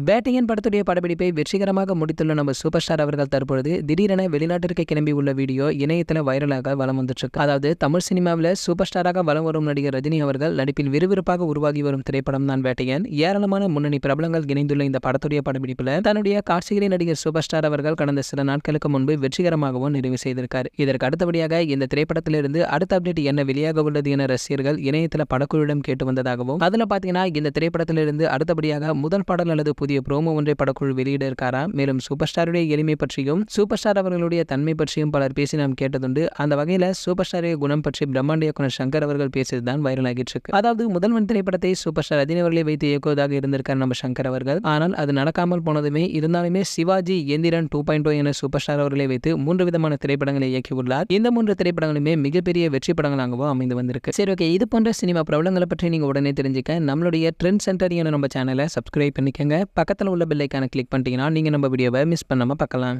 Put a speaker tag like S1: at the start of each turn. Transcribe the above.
S1: வேட்டையன் படத்துடைய படப்பிடிப்பை வெற்றிகரமாக முடித்துள்ள நம்ம சூப்பர் ஸ்டார் அவர்கள் தற்பொழுது திடீரென வெளிநாட்டிற்கு கிளம்பி உள்ள வீடியோ இணையத்தில் வைரலாக வலம் வந்துட்டு இருக்கு. அதாவது தமிழ் சினிமாவில் சூப்பர் ஸ்டாராக வலம் வரும் நடிகர் ரஜினி அவர்கள் நடிப்பில் விறுவிறுப்பாக உருவாகி வரும் திரைப்படம் தான் வேட்டையன். ஏராளமான முன்னணி பிரபலங்கள் இணைந்துள்ள இந்த படத்துடைய படப்பிடிப்பில் தன்னுடைய காட்சிகளை நடிகர் சூப்பர் ஸ்டார் அவர்கள் கடந்த சில நாட்களுக்கு முன்பு வெற்றிகரமாகவும் நிறைவு செய்திருக்கார். இதற்கு அடுத்தபடியாக இந்த திரைப்படத்திலிருந்து அடுத்த அப்டேட் என்ன வெளியாக உள்ளது என ரசிகர்கள் இணையத்தில் படக்குழுவிடம் கேட்டு வந்ததாகவும், அதுல பாத்தீங்கன்னா இந்த திரைப்படத்திலிருந்து அடுத்தபடியாக முதல் பாடல் அல்லது புதிய ப்ரோமோ ஒன்றை படக்குழு வெளியிட இருக்காராம். மேலும் சூப்பர் ஸ்டாருடைய எளிமை பற்றியும் சூப்பர் ஸ்டார் அவர்களுடைய தன்மை பற்றியும் பலர் பேசி நாம் கேட்டதுண்டு. அந்த வகையில சூப்பர் ஸ்டாருடைய குணம் பற்றி பிரம்மாண்ட இயக்குனர் சங்கர் அவர்கள் பேசியதுதான் வைரல் ஆகிட்டு இருக்கு. அதாவது முதல்வன் திரைப்படத்தை சூப்பர் ஸ்டார் ரஜினி அவர்களை வைத்து இயக்குவதாக இருந்திருக்கார் நம்ம சங்கர் அவர்கள். ஆனால் அது நடக்காமல் போனதுமே இருந்தாலுமே சிவாஜி எந்திரன் 2.0 என சூப்பர் ஸ்டார் அவர்களை வைத்து 3 விதமான திரைப்படங்களை இயக்கியுள்ளார். இந்த 3 திரைப்படங்களுமே மிகப்பெரிய வெற்றி படங்களாகவும் அமைந்து வந்திருக்கு. சரி, ஓகே, இது போன்ற சினிமா பிரபலங்களை பற்றி நீங்க உடனே தெரிஞ்சுக்க நம்மளுடைய ட்ரெண்ட் சென்டர் என நம்ம சேனலை சப்ஸ்கிரைப் பண்ணிக்கங்க. பக்கத்தில் உள்ள பெல் ஐகானை கிளிக் பண்ணிட்டீங்கன்னா நீங்க நம்ம வீடியோவை மிஸ் பண்ணாம பார்க்கலாம்.